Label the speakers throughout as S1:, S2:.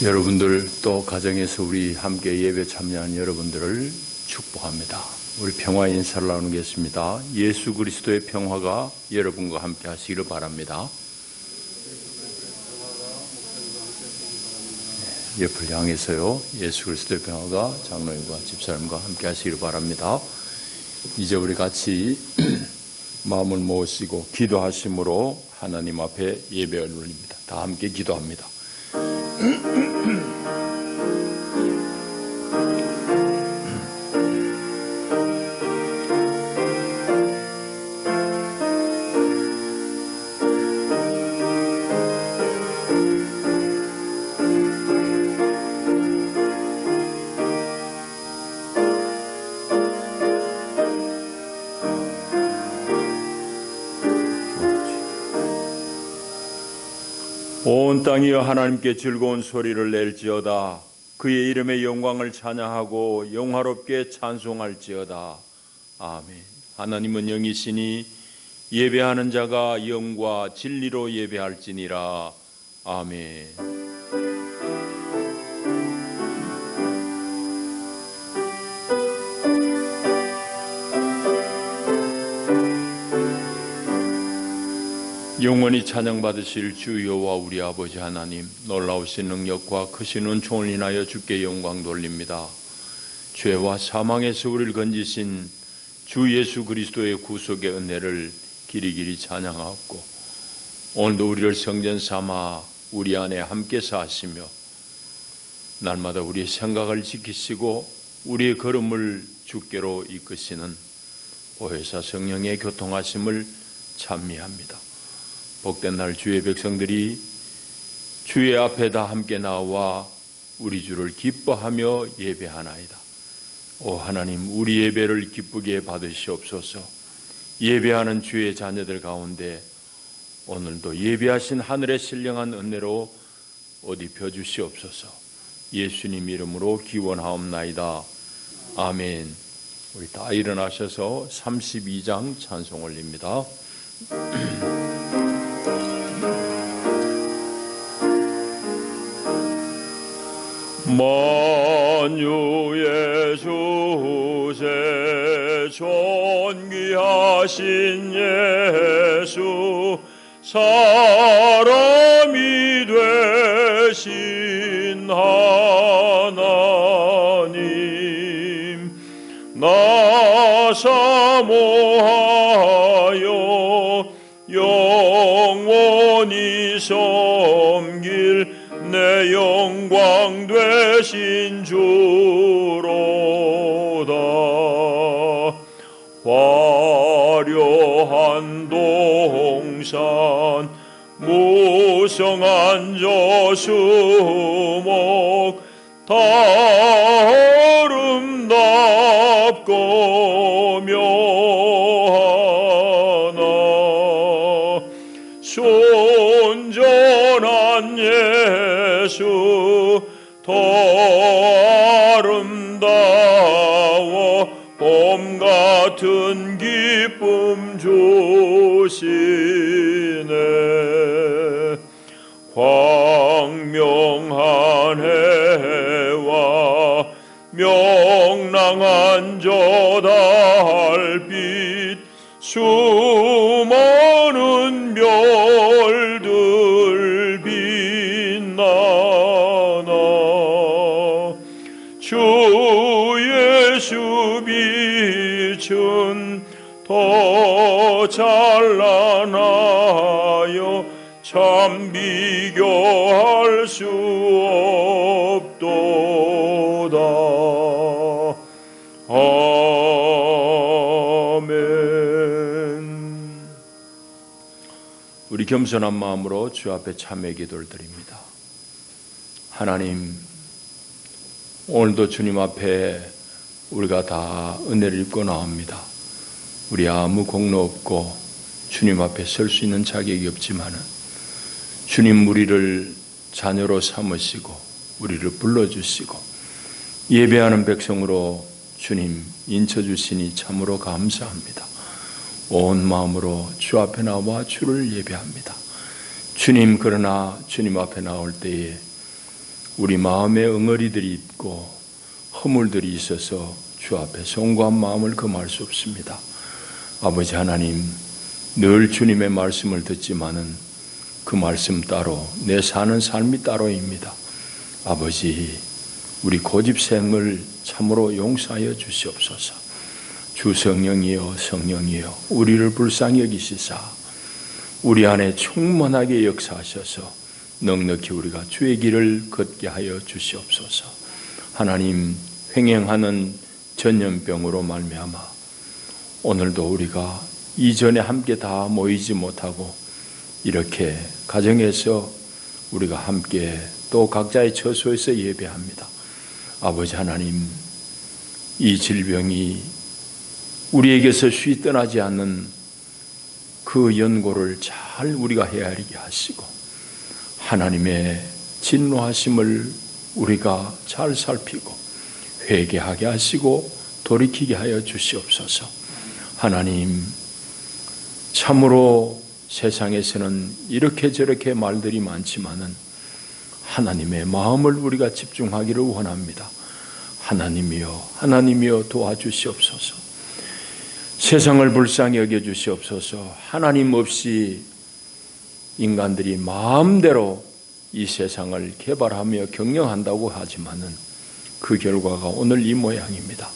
S1: 여러분들 또 가정에서 우리 함께 예배 참여한 여러분들을 축복합니다. 우리 평화 인사를 나누겠습니다. 예수 그리스도의 평화가 여러분과 함께 하시기를 바랍니다. 옆을 향해서요. 예수 그리스도의 평화가 장로님과 집사님과 함께 하시기를 바랍니다. 이제 우리 같이 마음을 모으시고 기도하심으로 하나님 앞에 예배를 올립니다. 다 함께 기도합니다. 온 땅이여 하나님께 즐거운 소리를 낼지어다. 그의 이름의 영광을 찬양하고 영화롭게 찬송할지어다. 아멘. 하나님은 영이시니 예배하는 자가 영과 진리로 예배할지니라. 아멘. 영원히 찬양받으실 주 여호와 우리 아버지 하나님, 놀라우신 능력과 크신 은총을 인하여 주께 영광 돌립니다. 죄와 사망에서 우리를 건지신 주 예수 그리스도의 구속의 은혜를 길이길이 찬양하옵고, 오늘도 우리를 성전 삼아 우리 안에 함께 사시며 날마다 우리의 생각을 지키시고 우리의 걸음을 주께로 이끄시는 보혜사 성령의 교통하심을 찬미합니다. 복된 날 주의 백성들이 주의 앞에 다 함께 나와 우리 주를 기뻐하며 예배하나이다. 오 하나님, 우리 예배를 기쁘게 받으시옵소서. 예배하는 주의 자녀들 가운데 오늘도 예배하신 하늘의 신령한 은혜로 옷 입혀 주시옵소서. 예수님 이름으로 기원하옵나이다. 아멘. 우리 다 일어나셔서 32장 찬송 올립니다. 만유의 주제 존귀하신 예수, 사람이 되신 하나님, 나 사모하여 영원히 섬길 내 영광 되신 주로다. 화려한 동산 무성한 저수목 다 아름답고 묘하나 순전한 예수 더 아름다워 봄 같은 기쁨 주시네. 광명한 해와 명랑한 저 달빛 수많은 별들 빛나나 주 예수 빛은 더 찬란하여 참 비교할 수 없도다. 아멘. 우리 겸손한 마음으로 주 앞에 참회 기도를 드립니다. 하나님, 오늘도 주님 앞에 우리가 다 은혜를 입고 나옵니다. 우리 아무 공로 없고 주님 앞에 설 수 있는 자격이 없지만은 주님 우리를 자녀로 삼으시고 우리를 불러주시고 예배하는 백성으로 주님 인쳐주시니 참으로 감사합니다. 온 마음으로 주 앞에 나와 주를 예배합니다. 주님, 그러나 주님 앞에 나올 때에 우리 마음에 응어리들이 있고 허물들이 있어서 주 앞에 송구한 마음을 금할 수 없습니다. 아버지 하나님, 늘 주님의 말씀을 듣지만은 그 말씀 따로 내 사는 삶이 따로입니다. 아버지, 우리 고집생을 참으로 용서하여 주시옵소서. 주 성령이여, 성령이여, 우리를 불쌍히 여기시사 우리 안에 충만하게 역사하셔서 넉넉히 우리가 주의 길을 걷게 하여 주시옵소서. 하나님, 횡행하는 전염병으로 말미암아 오늘도 우리가 이전에 함께 다 모이지 못하고 이렇게 가정에서 우리가 함께 또 각자의 처소에서 예배합니다. 아버지 하나님, 이 질병이 우리에게서 쉬이 떠나지 않는 그 연고를 잘 우리가 헤아리게 하시고 하나님의 진노하심을 우리가 잘 살피고 회개하게 하시고 돌이키게 하여 주시옵소서. 하나님, 참으로 세상에서는 이렇게 저렇게 말들이 많지만은 하나님의 마음을 우리가 집중하기를 원합니다. 하나님이여, 하나님이여 도와주시옵소서. 세상을 불쌍히 여겨주시옵소서. 하나님 없이 인간들이 마음대로 이 세상을 개발하며 경영한다고 하지만은 그 결과가 오늘 이 모양입니다.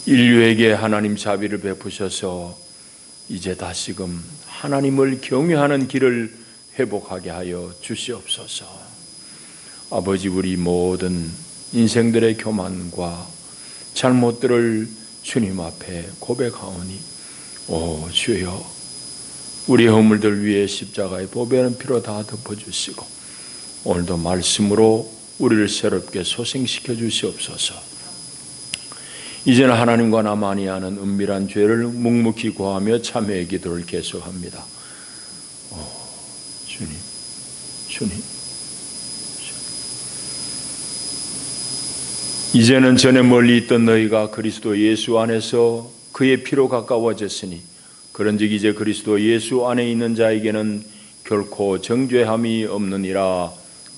S1: 인류에게 하나님 자비를 베푸셔서 이제 다시금 하나님을 경외하는 길을 회복하게 하여 주시옵소서. 아버지, 우리 모든 인생들의 교만과 잘못들을 주님 앞에 고백하오니 오 주여, 우리 허물들 위에 십자가의 보배는 피로 다 덮어주시고 오늘도 말씀으로 우리를 새롭게 소생시켜 주시옵소서. 이제는 하나님과 나만이 아는 은밀한 죄를 묵묵히 구하며 참회의 기도를 계속합니다. 주님. 이제는 전에 멀리 있던 너희가 그리스도 예수 안에서 그의 피로 가까워졌으니 그런즉 이제 그리스도 예수 안에 있는 자에게는 결코 정죄함이 없느니라.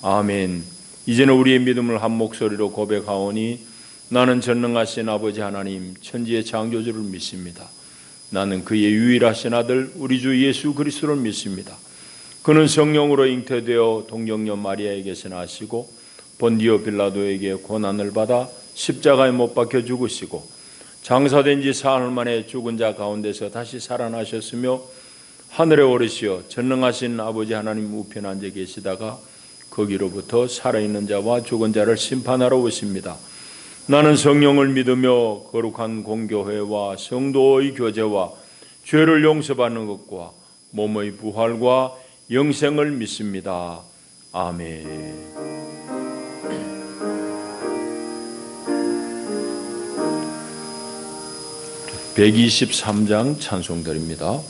S1: 아멘. 이제는 우리의 믿음을 한 목소리로 고백하오니 나는 전능하신 아버지 하나님 천지의 창조주를 믿습니다. 나는 그의 유일하신 아들 우리 주 예수 그리스도를 믿습니다. 그는 성령으로 잉태되어 동정녀 마리아에게서 나시고 본디오 빌라도에게 고난을 받아 십자가에 못 박혀 죽으시고 장사된 지 사흘 만에 죽은 자 가운데서 다시 살아나셨으며 하늘에 오르시어 전능하신 아버지 하나님 우편에 앉아 계시다가 거기로부터 살아있는 자와 죽은 자를 심판하러 오십니다. 나는 성령을 믿으며 거룩한 공교회와 성도의 교제와 죄를 용서받는 것과 몸의 부활과 영생을 믿습니다. 아멘. 123장 찬송드립니다.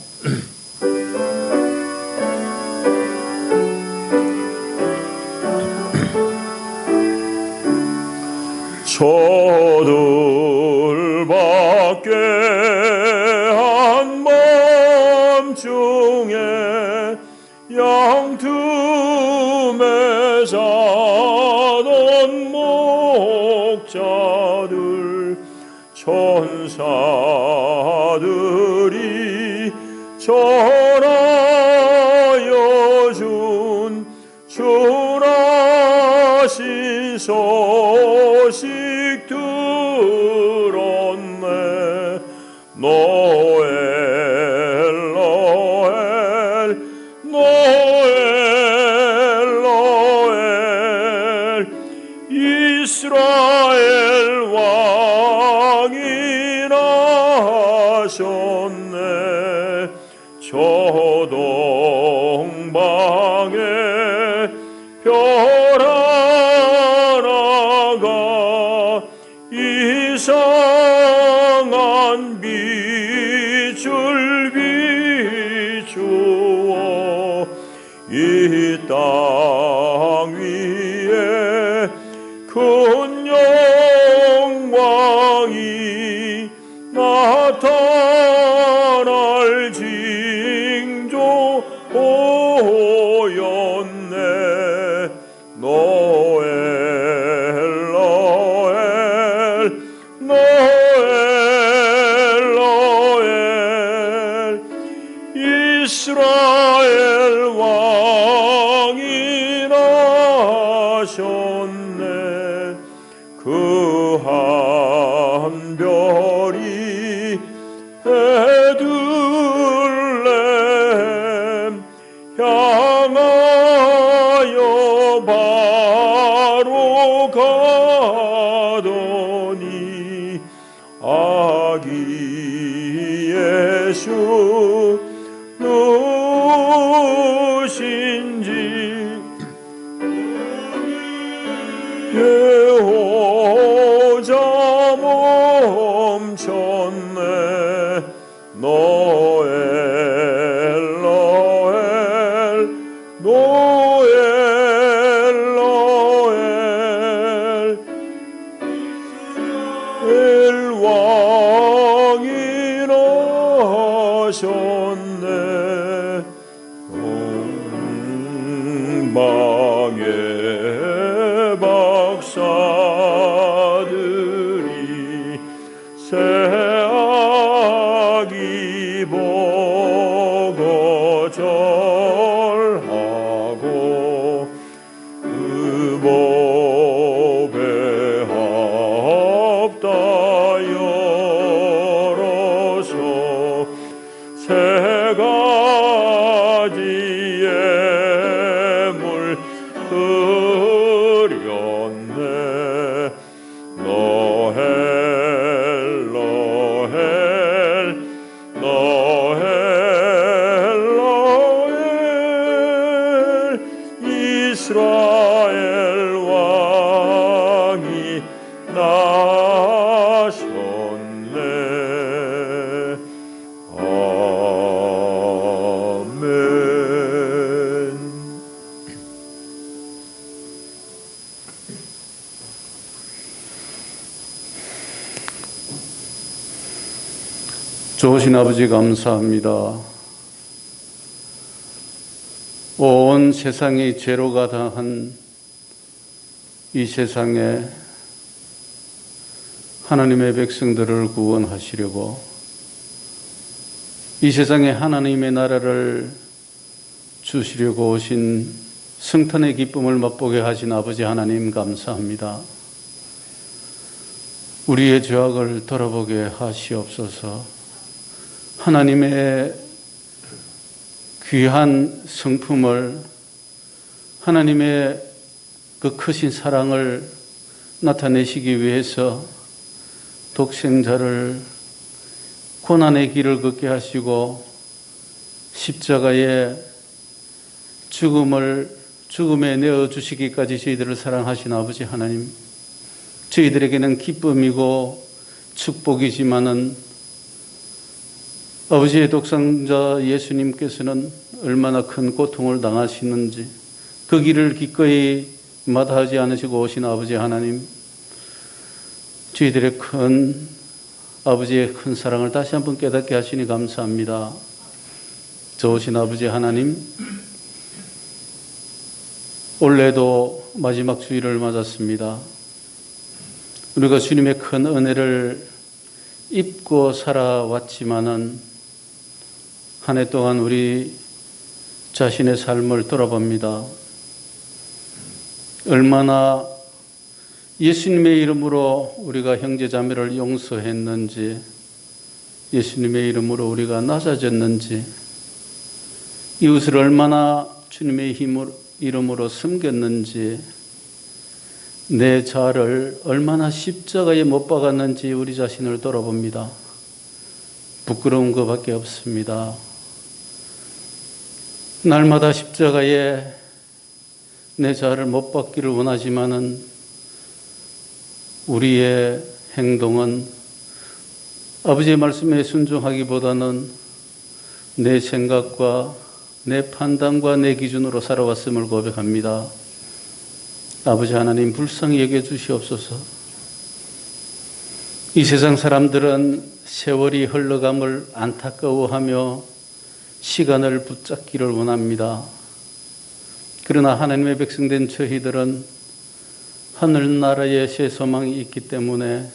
S1: 저들밖에 한 밤중에 양틈에 사던 목자들 천사들이 전하여 준 주라신 소식 들었네. 노엘 노엘 노엘 노엘 이스라엘 왕이 나셨네. 저 동방에 별 하나가 이상한 빛을 비추어 이 땅 위에 큰 영광이 나타날 징조 보였네. 노엘 하셨네. 그 한 별이 베들레헴 향하여 바로 가더니 아기 예수 누구신지 예호자 멈췄네. 노엘 노엘 노엘 노엘 왕이 나셨네. 동방의 박사들이 새아기 보고 절하고 그 법에 합다여러서 세 가지의 물 흐렸네. 노헬 노헬 노헬 노헬 이스라엘 왕이 나셨네. 아멘.
S2: 좋으신 아버지 감사합니다. 온 세상이 죄로가 당한 이 세상에 하나님의 백성들을 구원하시려고 이 세상에 하나님의 나라를 주시려고 오신 성탄의 기쁨을 맛보게 하신 아버지 하나님 감사합니다. 우리의 죄악을 돌아보게 하시옵소서. 하나님의 귀한 성품을, 하나님의 그 크신 사랑을 나타내시기 위해서 독생자를 고난의 길을 걷게 하시고 십자가의 죽음에 내어주시기까지 저희들을 사랑하신 아버지 하나님, 저희들에게는 기쁨이고 축복이지만은 아버지의 독생자 예수님께서는 얼마나 큰 고통을 당하시는지 그 길을 기꺼이 마다하지 않으시고 오신 아버지 하나님, 저희들의 아버지의 큰 사랑을 다시 한번 깨닫게 하시니 감사합니다. 좋으신 아버지 하나님, 올해도 마지막 주일을 맞았습니다. 우리가 주님의 큰 은혜를 입고 살아왔지만은 한 해 동안 우리 자신의 삶을 돌아봅니다. 얼마나 예수님의 이름으로 우리가 형제자매를 용서했는지, 예수님의 이름으로 우리가 낮아졌는지, 이웃을 얼마나 주님의 이름으로 섬겼는지, 내 자아를 얼마나 십자가에 못 박았는지 우리 자신을 돌아봅니다. 부끄러운 것밖에 없습니다. 날마다 십자가에 내 자아를 못 박기를 원하지만은 우리의 행동은 아버지의 말씀에 순종하기보다는 내 생각과 내 판단과 내 기준으로 살아왔음을 고백합니다. 아버지 하나님, 불쌍히 여겨 주시옵소서. 이 세상 사람들은 세월이 흘러감을 안타까워하며 시간을 붙잡기를 원합니다. 그러나 하나님의 백성된 저희들은 하늘나라의 새 소망이 있기 때문에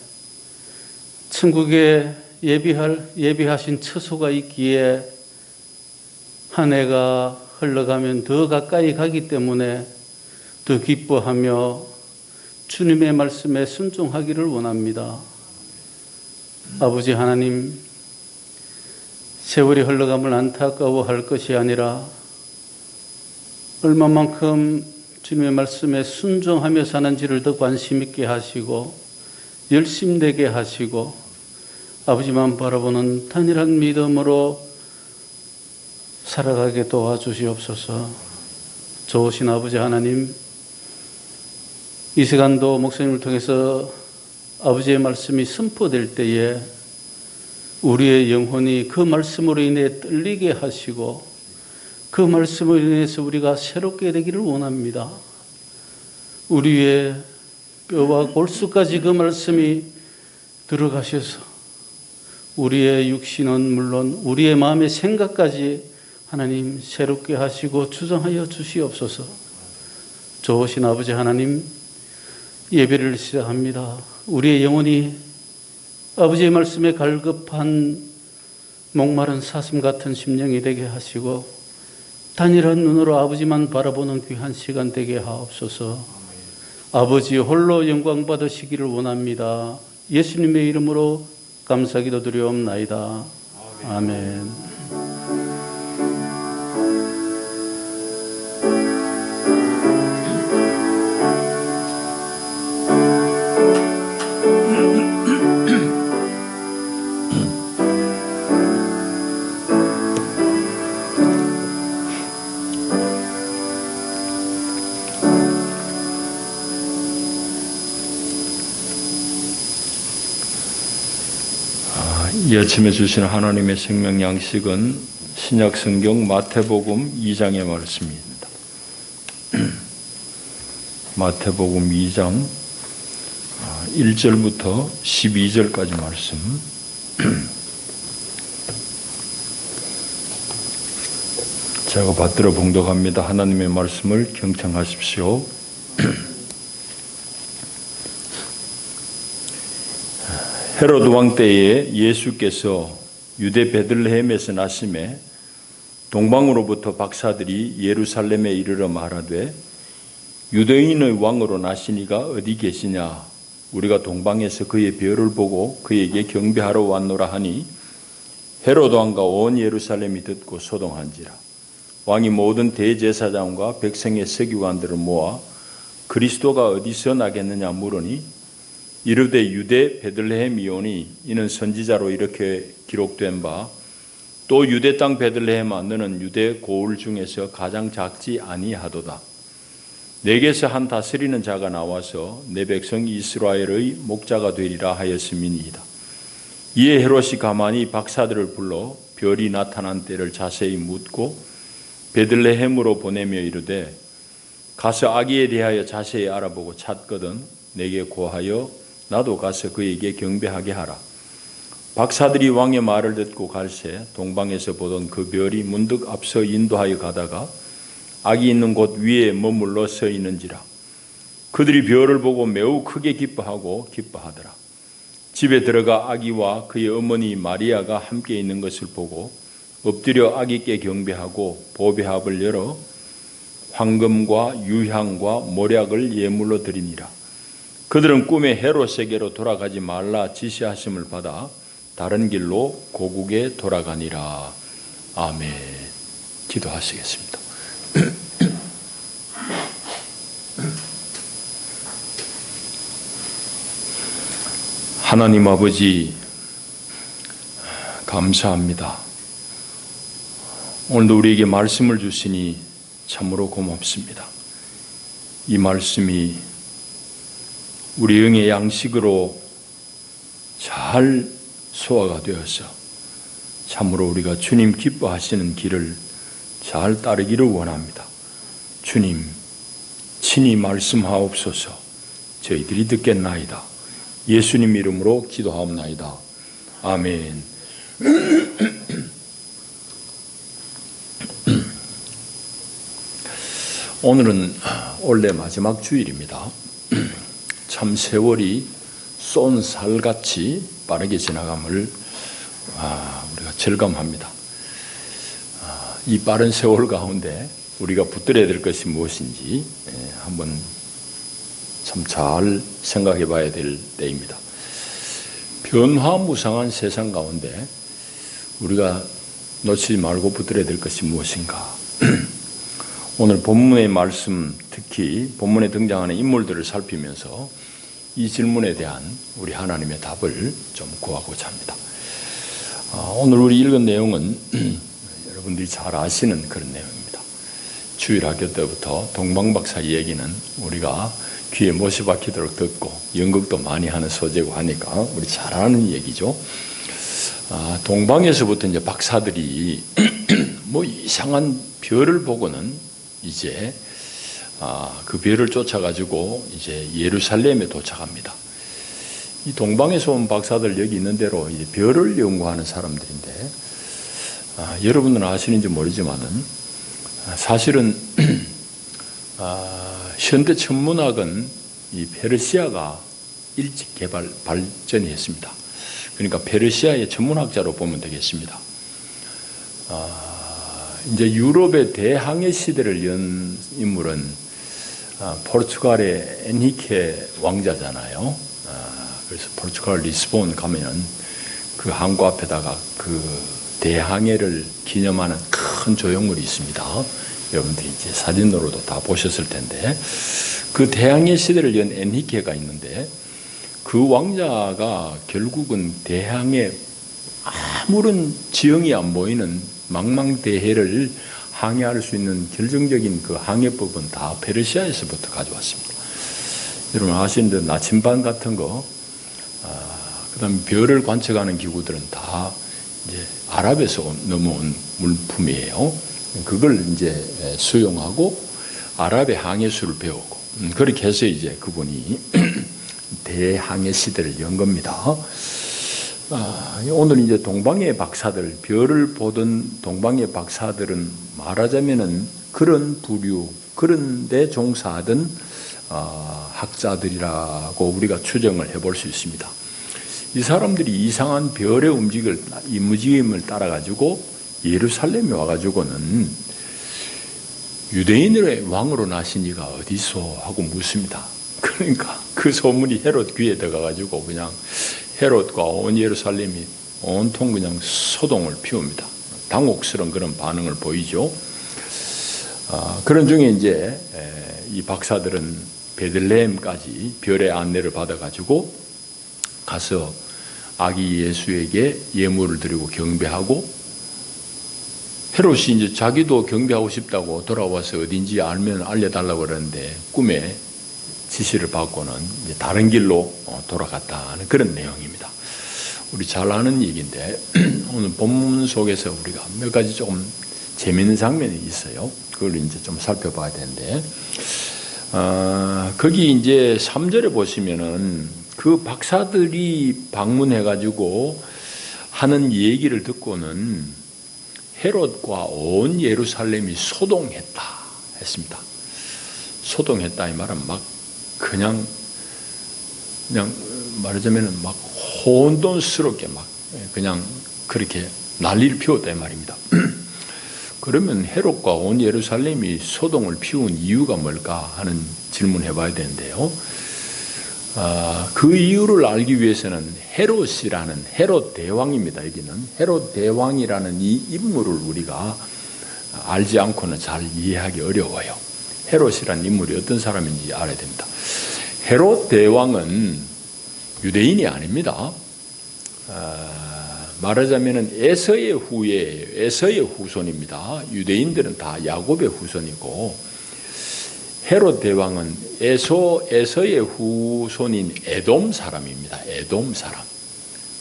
S2: 천국에 예비하신 처소가 있기에 한 해가 흘러가면 더 가까이 가기 때문에 더 기뻐하며 주님의 말씀에 순종하기를 원합니다. 아버지 하나님, 세월이 흘러감을 안타까워할 것이 아니라 얼마만큼 주님의 말씀에 순종하며 사는지를 더 관심 있게 하시고 열심되게 하시고 아버지만 바라보는 단일한 믿음으로 살아가게 도와주시옵소서. 좋으신 아버지 하나님, 이 시간도 목사님을 통해서 아버지의 말씀이 선포될 때에 우리의 영혼이 그 말씀으로 인해 떨리게 하시고 그 말씀으로 인해서 우리가 새롭게 되기를 원합니다. 우리의 뼈와 골수까지 그 말씀이 들어가셔서 우리의 육신은 물론 우리의 마음의 생각까지 하나님 새롭게 하시고 주장하여 주시옵소서. 좋으신 아버지 하나님, 예배를 시작합니다. 우리의 영혼이 아버지의 말씀에 갈급한 목마른 사슴 같은 심령이 되게 하시고 단일한 눈으로 아버지만 바라보는 귀한 시간 되게 하옵소서. 아버지 홀로 영광 받으시기를 원합니다. 예수님의 이름으로 감사기도 드리옵나이다. 아멘.
S1: 이 아침에 주신 하나님의 생명 양식은 신약 성경 마태복음 2장의 말씀입니다. 마태복음 2장 1절부터 12절까지 말씀. 제가 받들어 봉독합니다. 하나님의 말씀을 경청하십시오. 헤로드 왕 때에 예수께서 유대 베들레헴에서 나심에 동방으로부터 박사들이 예루살렘에 이르러 말하되 유대인의 왕으로 나시니가 어디 계시냐? 우리가 동방에서 그의 별을 보고 그에게 경배하러 왔노라 하니 헤로드 왕과 온 예루살렘이 듣고 소동한지라. 왕이 모든 대제사장과 백성의 서기관들을 모아 그리스도가 어디서 나겠느냐 물으니 이르되 유대 베들레헴이오니 이는 선지자로 이렇게 기록된 바 또 유대 땅 베들레헴아 너는 유대 고을 중에서 가장 작지 아니하도다. 내게서 한 다스리는 자가 나와서 내 백성 이스라엘의 목자가 되리라 하였음이니이다. 이에 헤롯이 가만히 박사들을 불러 별이 나타난 때를 자세히 묻고 베들레헴으로 보내며 이르되 가서 아기에 대하여 자세히 알아보고 찾거든 내게 고하여 나도 가서 그에게 경배하게 하라. 박사들이 왕의 말을 듣고 갈새 동방에서 보던 그 별이 문득 앞서 인도하여 가다가 아기 있는 곳 위에 머물러 서 있는지라. 그들이 별을 보고 매우 크게 기뻐하더라. 집에 들어가 아기와 그의 어머니 마리아가 함께 있는 것을 보고 엎드려 아기께 경배하고 보배합을 열어 황금과 유향과 모략을 예물로 드리니라. 그들은 꿈에 헤롯에게로 돌아가지 말라 지시하심을 받아 다른 길로 고국에 돌아가니라. 아멘. 기도하시겠습니다. 하나님 아버지 감사합니다. 오늘도 우리에게 말씀을 주시니 참으로 고맙습니다. 이 말씀이 우리 영의 양식으로 잘 소화가 되어서 참으로 우리가 주님 기뻐하시는 길을 잘 따르기를 원합니다. 주님 친히 말씀하옵소서. 저희들이 듣겠나이다. 예수님 이름으로 기도하옵나이다. 아멘. 오늘은 올해 마지막 주일입니다. 참 세월이 쏜 살같이 빠르게 지나감을 우리가 절감합니다. 이 빠른 세월 가운데 우리가 붙들어야 될 것이 무엇인지 한번 참 잘 생각해 봐야 될 때입니다. 변화무쌍한 세상 가운데 우리가 놓치지 말고 붙들어야 될 것이 무엇인가? 오늘 본문의 말씀, 특히 본문에 등장하는 인물들을 살피면서 이 질문에 대한 우리 하나님의 답을 좀 구하고자 합니다. 오늘 우리 읽은 내용은 여러분들이 잘 아시는 그런 내용입니다. 주일학교 때부터 동방박사 얘기는 우리가 귀에 못이 박히도록 듣고 연극도 많이 하는 소재고 하니까 우리 잘 아는 얘기죠. 동방에서부터 이제 박사들이 뭐 이상한 별을 보고는 이제 그 별을 쫓아가지고 이제 예루살렘에 도착합니다. 이 동방에서 온 박사들 여기 있는 대로 이제 별을 연구하는 사람들인데 여러분들은 아시는지 모르지만은 사실은 현대 천문학은 이 페르시아가 일찍 발전이 했습니다. 그러니까 페르시아의 천문학자로 보면 되겠습니다. 이제 유럽의 대항해 시대를 연 인물은 포르투갈의 엔히케 왕자잖아요. 그래서 포르투갈 리스본 가면은 그 항구 앞에다가 그 대항해를 기념하는 큰 조형물이 있습니다. 여러분들이 이제 사진으로도 다 보셨을 텐데, 그 대항해 시대를 연 엔히케가 있는데, 그 왕자가 결국은 대항해 아무런 지형이 안 보이는 망망대해를 항해할 수 있는 결정적인 그 항해법은 다 페르시아에서부터 가져왔습니다. 여러분 아시는 대로 나침반 같은 거, 그다음 별을 관측하는 기구들은 다 이제 아랍에서 넘어온 물품이에요. 그걸 이제 수용하고 아랍의 항해술을 배우고 그렇게 해서 이제 그분이 대항해 시대를 연 겁니다. 오늘 이제 동방의 박사들, 별을 보던 동방의 박사들은 말하자면은 그런 부류, 그런 데 종사하던 학자들이라고 우리가 추정을 해볼 수 있습니다. 이 사람들이 이상한 별의 움직임을 따라가지고 예루살렘에 와가지고는 유대인의 왕으로 나신 이가 어디서 하고 묻습니다. 그러니까 그 소문이 헤롯 귀에 들어가가지고 그냥 헤롯과 온 예루살렘이 온통 그냥 소동을 피웁니다. 당혹스러운 그런 반응을 보이죠. 그런 중에 이제 이 박사들은 베들레헴까지 별의 안내를 받아가지고 가서 아기 예수에게 예물을 드리고 경배하고, 헤롯이 이제 자기도 경배하고 싶다고 돌아와서 어딘지 알려달라고 그러는데 꿈에 지시를 받고는 이제 다른 길로 돌아갔다는 그런 내용입니다. 우리 잘 아는 얘기인데 오늘 본문 속에서 우리가 몇 가지 조금 재미있는 장면이 있어요. 그걸 이제 좀 살펴봐야 되는데, 거기 이제 3절에 보시면은 그 박사들이 방문해가지고 하는 얘기를 듣고는 헤롯과 온 예루살렘이 소동했다 했습니다. 소동했다 이 말은 막 그냥 말하자면은 막 혼돈스럽게 막 그냥 그렇게 난리를 피웠다 이 말입니다. 그러면 헤롯과 온 예루살렘이 소동을 피운 이유가 뭘까 하는 질문을 해봐야 되는데요. 그 이유를 알기 위해서는 헤롯이라는, 헤롯 대왕입니다. 여기는 헤롯 대왕이라는 이 인물을 우리가 알지 않고는 잘 이해하기 어려워요. 헤롯이라는 인물이 어떤 사람인지 알아야 됩니다. 헤롯 대왕은 유대인이 아닙니다. 말하자면 에서의 후예예요. 에서의 후손입니다. 유대인들은 다 야곱의 후손이고, 헤롯 대왕은 에서의 후손인 에돔 사람입니다. 에돔 사람.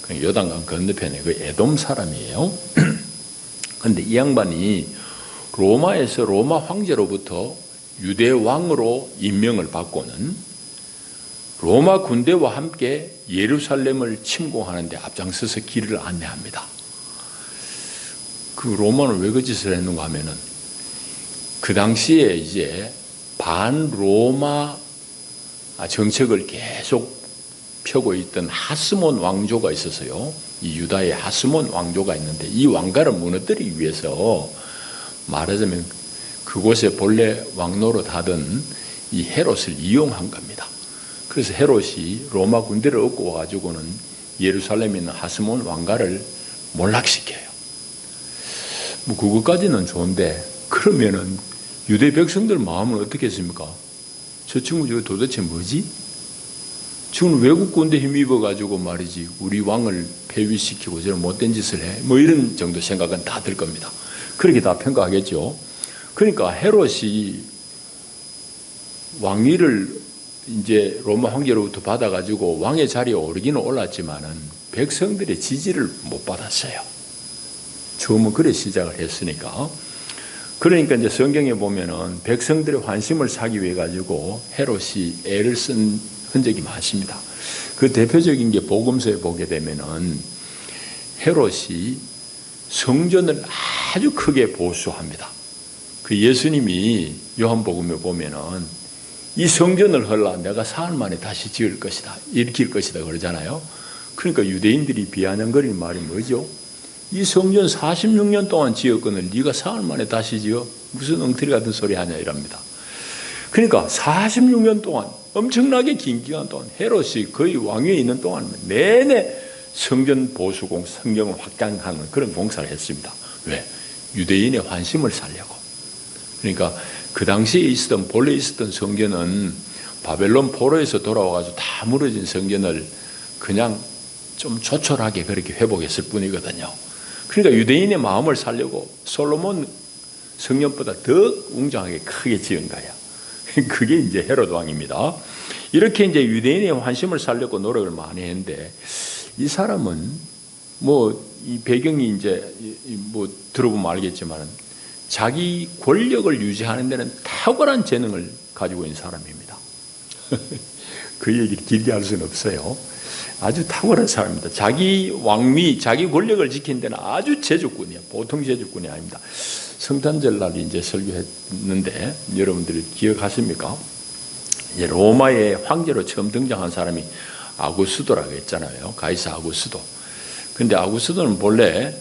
S1: 요단강 건너편에 그 에돔 사람이에요. 그런데 이 양반이 로마에서 로마 황제로부터 유대 왕으로 임명을 받고는 로마 군대와 함께 예루살렘을 침공하는 데 앞장서서 길을 안내합니다. 그 로마는 왜 그 짓을 했는가 하면은 그 당시에 이제 반로마 정책을 계속 펴고 있던 하스몬 왕조가 있었어요. 이 유다의 하스몬 왕조가 있는데 이 왕가를 무너뜨리기 위해서 말하자면 그곳에 본래 왕노릇 하던 이 헤롯을 이용한 겁니다. 그래서 헤롯이 로마 군대를 얻고 와가지고는 예루살렘에 있는 하스몬 왕가를 몰락시켜요. 뭐 그것까지는 좋은데, 그러면은 유대 백성들 마음은 어떻게 했습니까? 저 친구 저거 도대체 뭐지? 지금 외국 군대 힘입어가지고 말이지 우리 왕을 폐위시키고 저런 못된 짓을 해? 뭐 이런 정도 생각은 다 들 겁니다. 그렇게 다 평가하겠죠. 그러니까 헤롯이 왕위를 이제 로마 황제로부터 받아가지고 왕의 자리에 오르기는 올랐지만은 백성들의 지지를 못 받았어요. 처음은 그래 시작을 했으니까. 그러니까 이제 성경에 보면은 백성들의 환심을 사기 위해 가지고 헤롯이 애를 쓴 흔적이 많습니다. 그 대표적인 게 복음서에 보게 되면은 헤롯이 성전을 아주 크게 보수합니다. 그 예수님이 요한복음에 보면은 이 성전을 헐라 내가 사흘 만에 다시 지을 것이다, 일으킬 것이다 그러잖아요. 그러니까 유대인들이 비아냥거리는 말이 뭐죠? 이 성전 46년 동안 지었거늘 네가 사흘 만에 다시 지어? 무슨 엉터리 같은 소리 하냐 이랍니다. 그러니까 46년 동안 엄청나게 긴 기간 동안 헤롯이 거의 왕위에 있는 동안 내내 성전 보수공, 성경을 확장하는 그런 공사를 했습니다. 왜? 유대인의 환심을 살려고. 그러니까 그 당시에 있었던, 본래 있었던 성전은 바벨론 포로에서 돌아와가지고 다 무너진 성전을 그냥 좀 조촐하게 그렇게 회복했을 뿐이거든요. 그러니까 유대인의 마음을 살려고 솔로몬 성전보다 더 웅장하게 크게 지은 거야. 그게 이제 헤롯 왕입니다. 이렇게 이제 유대인의 환심을 살려고 노력을 많이 했는데, 이 사람은 뭐 이 배경이 이제 뭐 들어보면 알겠지만 자기 권력을 유지하는 데는 탁월한 재능을 가지고 있는 사람입니다. 그 얘기를 길게 할 수는 없어요. 아주 탁월한 사람입니다. 자기 왕위, 자기 권력을 지키는 데는 아주 제주꾼이에요. 보통 제주꾼이 아닙니다. 성탄절 날 이제 설교했는데 여러분들이 기억하십니까? 이제 로마의 황제로 처음 등장한 사람이 아구스도라고 했잖아요. 가이사 아구스도. 근데 아구스도는 본래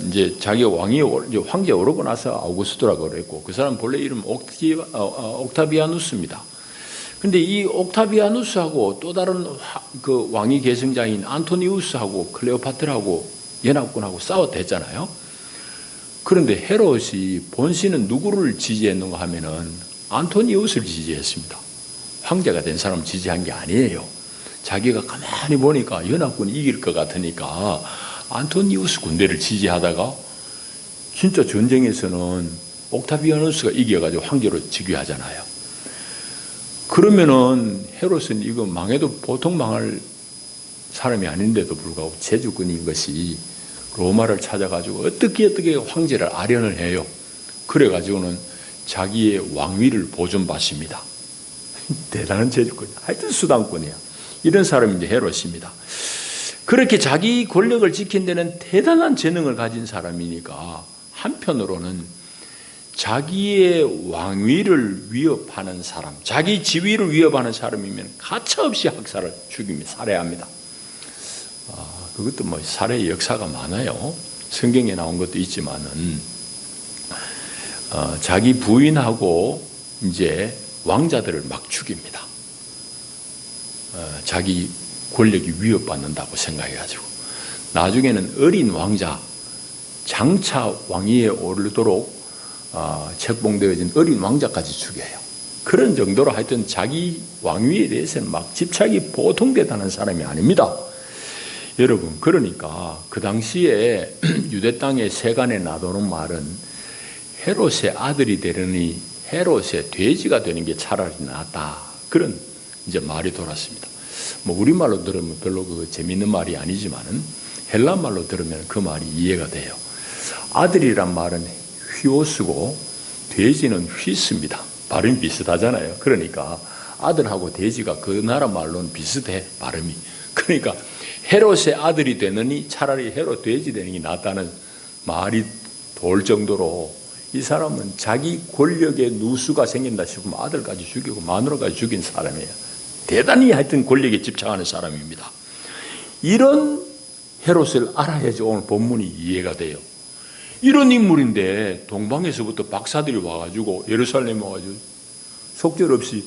S1: 이제 자기 왕이 황제 오르고 나서 아우구스도라고 그랬고, 그 사람 본래 이름 옥타비아누스입니다. 근데 이 옥타비아누스하고 또 다른 그 왕위 계승자인 안토니우스하고 클레오파트라하고 연합군하고 싸웠댔잖아요. 그런데 헤롯이 본신은 누구를 지지했는가 하면은 안토니우스를 지지했습니다. 황제가 된 사람을 지지한 게 아니에요. 자기가 가만히 보니까 연합군이 이길 것 같으니까 안토니우스 군대를 지지하다가 진짜 전쟁에서는 옥타비아누스가 이겨가지고 황제로 즉위하잖아요. 그러면은 헤롯은 이거 망해도 보통 망할 사람이 아닌데도 불구하고 제주꾼인 것이 로마를 찾아가지고 어떻게 황제를 아련을 해요. 그래가지고는 자기의 왕위를 보존받습니다. 대단한 제주꾼이야. 하여튼 수단꾼이야. 이런 사람이 이제 헤롯입니다. 그렇게 자기 권력을 지킨 데는 대단한 재능을 가진 사람이니까 한편으로는 자기의 왕위를 위협하는 사람, 자기 지위를 위협하는 사람이면 가차없이 학살을 죽입니다. 살해합니다. 그것도 뭐 살해의 역사가 많아요. 성경에 나온 것도 있지만은 자기 부인하고 이제 왕자들을 막 죽입니다. 자기 권력이 위협받는다고 생각해가지고 나중에는 어린 왕자, 장차 왕위에 오르도록 책봉되어진 어린 왕자까지 죽여요. 그런 정도로 하여튼 자기 왕위에 대해서는 막 집착이 보통 대단한 사람이 아닙니다. 여러분, 그러니까 그 당시에 유대 땅의 세간에 나도는 말은 헤롯의 아들이 되려니 헤롯의 돼지가 되는 게 차라리 낫다. 그런 이제 말이 돌았습니다. 뭐 우리말로 들으면 별로 그 재밌는 말이 아니지만은 헬라 말로 들으면 그 말이 이해가 돼요. 아들이란 말은 휘오스고 돼지는 휘스입니다. 발음이 비슷하잖아요. 그러니까 아들하고 돼지가 그 나라 말로는 비슷해, 발음이. 그러니까 헤롯의 아들이 되느니 차라리 헤롯 돼지 되는 게 낫다는 말이 돌 정도로 이 사람은 자기 권력에 누수가 생긴다 싶으면 아들까지 죽이고 마누라까지 죽인 사람이에요. 대단히 하여튼 권력에 집착하는 사람입니다. 이런 헤롯을 알아야지 오늘 본문이 이해가 돼요. 이런 인물인데 동방에서부터 박사들이 와가지고 예루살렘 와가지고 속절없이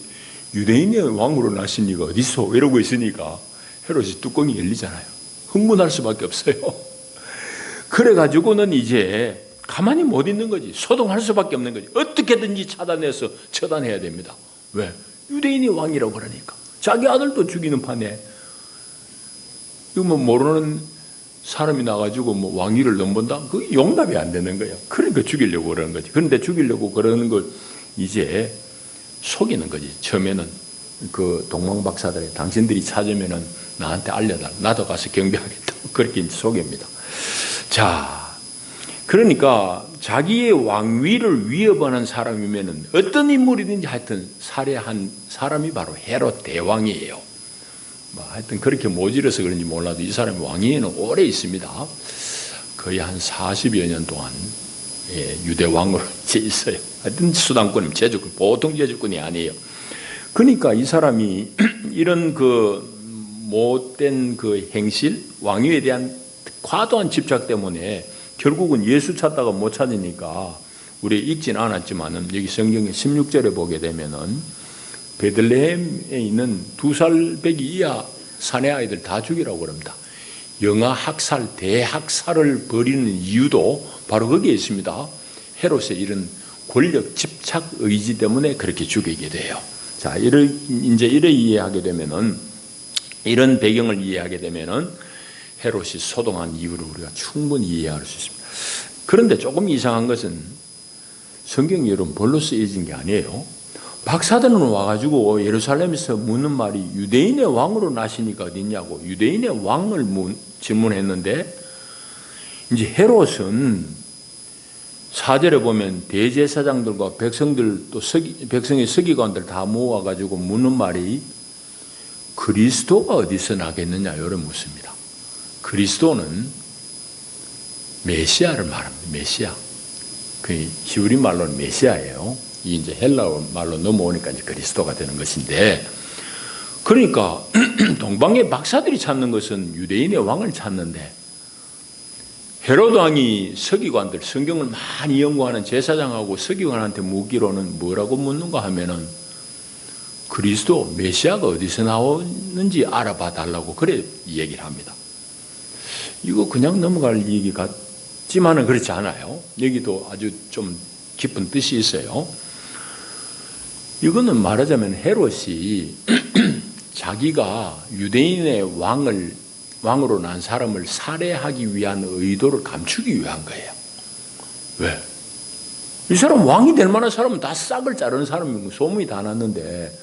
S1: 유대인의 왕으로 나신 이가 어디서 이러고 있으니까 헤롯이 뚜껑이 열리잖아요. 흥분할 수밖에 없어요. 그래가지고는 이제 가만히 못 있는 거지. 소동할 수밖에 없는 거지. 어떻게든지 차단해서 처단해야 됩니다. 왜? 유대인이 왕이라고 그러니까. 자기 아들도 죽이는 판에 이거 뭐 모르는 사람이 나가지고 뭐 왕위를 넘본다? 그게 용납이 안 되는 거예요. 그러니까 죽이려고 그러는 거지. 그런데 죽이려고 그러는 걸 이제 속이는 거지. 처음에는 그 동방박사들이 당신들이 찾으면은 나한테 알려달라. 나도 가서 경배하겠다. 그렇게 속입니다. 자, 그러니까 자기의 왕위를 위협하는 사람이면은 어떤 인물이든지 하여튼 살해한 사람이 바로 헤롯 대왕이에요. 뭐 하여튼 그렇게 모질어서 그런지 몰라도 이 사람이 왕위에는 오래 있습니다. 거의 한 40여 년 동안 유대 왕으로 있어요. 하여튼 수당권이면 제주권, 보통 제주권이 아니에요. 그러니까 이 사람이 이런 그 못된 그 행실, 왕위에 대한 과도한 집착 때문에 결국은 예수 찾다가 못 찾으니까 우리 읽진 않았지만은 여기 성경의 16절에 보게 되면은 베들레헴에 있는 2살 배기 이하 사내 아이들 다 죽이라고 그럽니다. 영아 학살, 대학살을 벌이는 이유도 바로 거기에 있습니다. 헤롯의 이런 권력 집착 의지 때문에 그렇게 죽이게 돼요. 자, 이제 이해하게 되면은 이런 배경을 이해하게 되면은 헤롯이 소동한 이유를 우리가 충분히 이해할 수 있습니다. 그런데 조금 이상한 것은 성경이 여러분 벌로 쓰여진 게 아니에요. 박사들은 와가지고 예루살렘에서 묻는 말이 유대인의 왕으로 나시니까 어딨냐고 유대인의 왕을 질문했는데 이제 헤롯은 4절에 보면 대제사장들과 백성들 또 백성의 서기관들 다 모아가지고 묻는 말이 그리스도가 어디서 나겠느냐 이런 묻습니다. 그리스도는 메시아를 말합니다. 메시아. 그 히브리 말로는 메시아예요. 이 이제 헬라어 말로 넘어오니까 이제 그리스도가 되는 것인데, 그러니까 동방의 박사들이 찾는 것은 유대인의 왕을 찾는데 헤롯 왕이 서기관들 성경을 많이 연구하는 제사장하고 서기관한테 묻기로는 뭐라고 묻는가 하면은 그리스도 메시아가 어디서 나오는지 알아봐 달라고 그래 얘기를 합니다. 이거 그냥 넘어갈 얘기 같지만은 그렇지 않아요. 여기도 아주 좀 깊은 뜻이 있어요. 이거는 말하자면 헤롯이 자기가 유대인의 왕으로 난 사람을 살해하기 위한 의도를 감추기 위한 거예요. 왜? 이 사람 왕이 될 만한 사람은 다 싹을 자르는 사람이고 소문이 다 났는데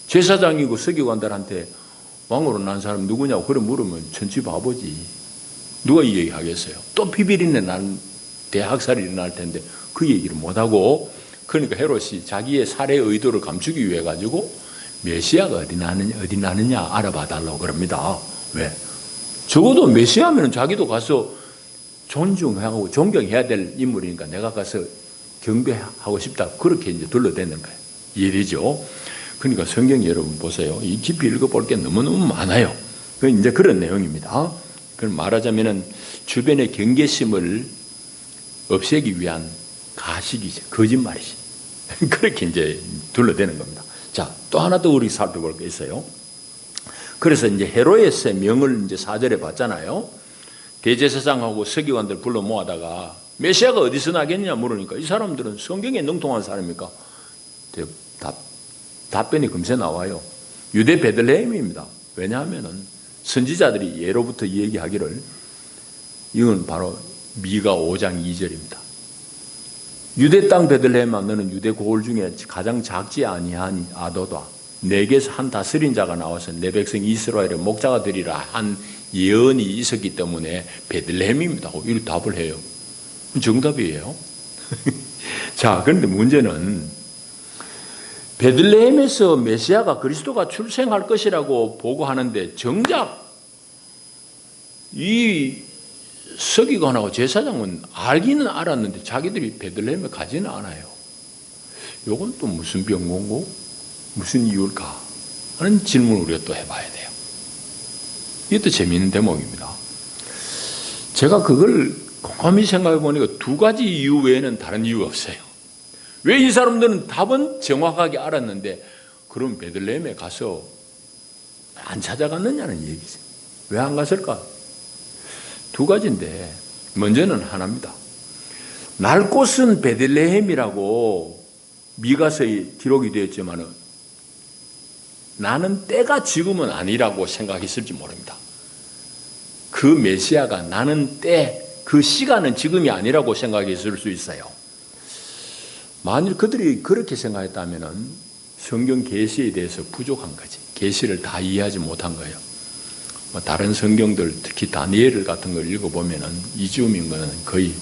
S1: 제사장이고 서기관들한테 왕으로 난 사람 누구냐고 그래 물으면 천치 바보지. 누가 이 얘기 하겠어요? 또 비비린내 난 대학살이 일어날 텐데 그 얘기를 못하고, 그러니까 헤롯이 자기의 살해 의도를 감추기 위해 가지고 메시아가 어디 나느냐 알아봐 달라고 그럽니다. 왜? 적어도 메시아면 자기도 가서 존중하고 존경해야 될 인물이니까 내가 가서 경배하고 싶다. 그렇게 이제 둘러대는 거예요. 이해되죠? 그러니까 성경 여러분 보세요. 이 깊이 읽어볼 게 너무너무 많아요. 이제 그런 내용입니다. 그럼 말하자면은 주변의 경계심을 없애기 위한 가식이죠. 거짓말이지. 그렇게 이제 둘러대는 겁니다. 자, 또 하나 더 우리 살펴볼 게 있어요. 그래서 이제 헤롯의 명을 이제 4절에 봤잖아요. 대제사장하고 서기관들 불러 모아다가 메시아가 어디서 나겠느냐 물으니까 이 사람들은 성경에 능통한 사람입니까? 답변이 금세 나와요. 유대 베들레헴입니다. 왜냐하면은 선지자들이 예로부터 얘기하기를 이건 바로 미가 5장 2절입니다. 유대 땅 베들레헴아 너는 유대 고을 중에 가장 작지 아니한 아도다. 내게서 한 다스린 자가 나와서 내 백성 이스라엘의 목자가 되리라 한 예언이 있었기 때문에 베들레헴입니다. 이렇게 답을 해요. 정답이에요. 자, 그런데 문제는 베들레헴에서 메시아가 그리스도가 출생할 것이라고 보고하는데 정작 이 서기관하고 제사장은 알기는 알았는데 자기들이 베들레헴에 가지는 않아요. 이건 또 무슨 병고고 무슨 이유일까 하는 질문을 우리가 또 해봐야 돼요. 이것도 재미있는 대목입니다. 제가 그걸 곰곰이 생각해 보니까 두 가지 이유 외에는 다른 이유가 없어요. 왜 이 사람들은 답은 정확하게 알았는데 그럼 베들레헴에 가서 안 찾아갔느냐는 얘기죠. 왜 안 갔을까? 두 가지인데 먼저는 하나입니다. 날 곳은 베들레헴이라고 미가서에 기록이 되었지만 나는 때가 지금은 아니라고 생각했을지 모릅니다. 그 메시아가 나는 때, 그 시간은 지금이 아니라고 생각했을 수 있어요. 만일 그들이 그렇게 생각했다면 성경 계시에 대해서 부족한 거지. 계시를 다 이해하지 못한 거예요. 다른 성경들, 특히 다니엘 같은 걸 읽어보면은 이쯤인 거는 거의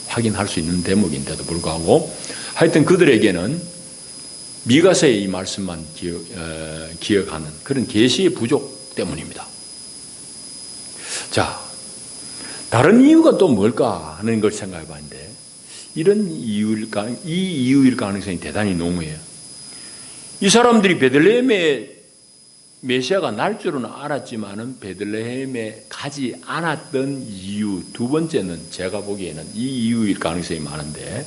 S1: 확인할 수 있는 대목인데도 불구하고 하여튼 그들에게는 미가서의 이 말씀만 기억하는 그런 계시의 부족 때문입니다. 자, 다른 이유가 또 뭘까 하는 걸 생각해 봤는데 이 이유일 가능성이 대단히 농후해요. 이 사람들이 베들레헴에 메시아가 날 줄은 알았지만은 베들레헴에 가지 않았던 이유 두 번째는 제가 보기에는 이 이유일 가능성이 많은데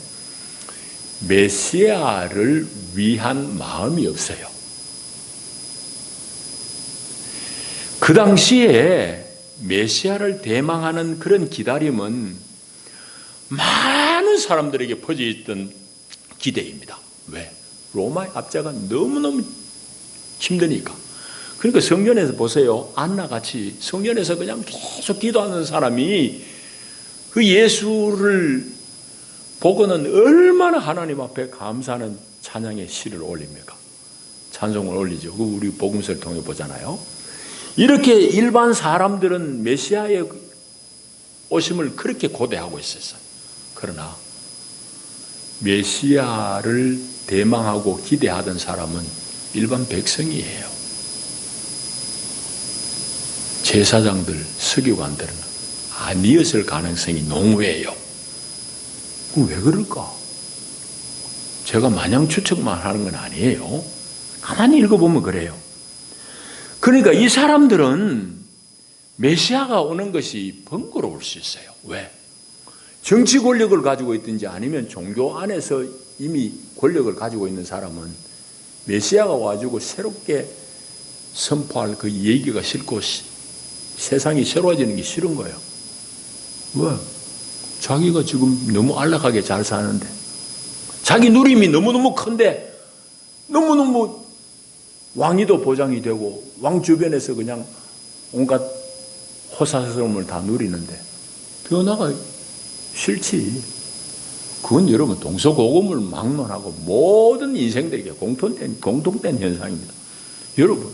S1: 메시아를 위한 마음이 없어요. 그 당시에 메시아를 대망하는 그런 기다림은 많은 사람들에게 퍼져 있던 기대입니다. 왜? 로마의 압제가 너무너무 힘드니까. 그러니까 성전에서 보세요. 안나같이 성전에서 그냥 계속 기도하는 사람이 그 예수를 보고는 얼마나 하나님 앞에 감사하는 찬양의 시를 올립니까? 찬송을 올리죠. 그 우리 복음서를 통해 보잖아요. 이렇게 일반 사람들은 메시아의 오심을 그렇게 고대하고 있었어요. 그러나 메시아를 대망하고 기대하던 사람은 일반 백성이에요. 제사장들, 서기관들은 아니었을 가능성이 농후해요. 왜 그럴까? 제가 마냥 추측만 하는 건 아니에요. 가만히 읽어보면 그래요. 그러니까 이 사람들은 메시아가 오는 것이 번거로울 수 있어요. 왜? 정치 권력을 가지고 있든지 아니면 종교 안에서 이미 권력을 가지고 있는 사람은 메시아가 와가지고 새롭게 선포할 그 얘기가 싫고 세상이 새로워지는 게 싫은 거예요. 왜? 자기가 지금 너무 안락하게 잘 사는데 자기 누림이 너무너무 큰데 너무너무 왕위도 보장이 되고 왕 주변에서 그냥 온갖 호사스러움을 다 누리는데 변화가 싫지. 그건 여러분 동서고금을 막론하고 모든 인생들에게 공통된 현상입니다. 여러분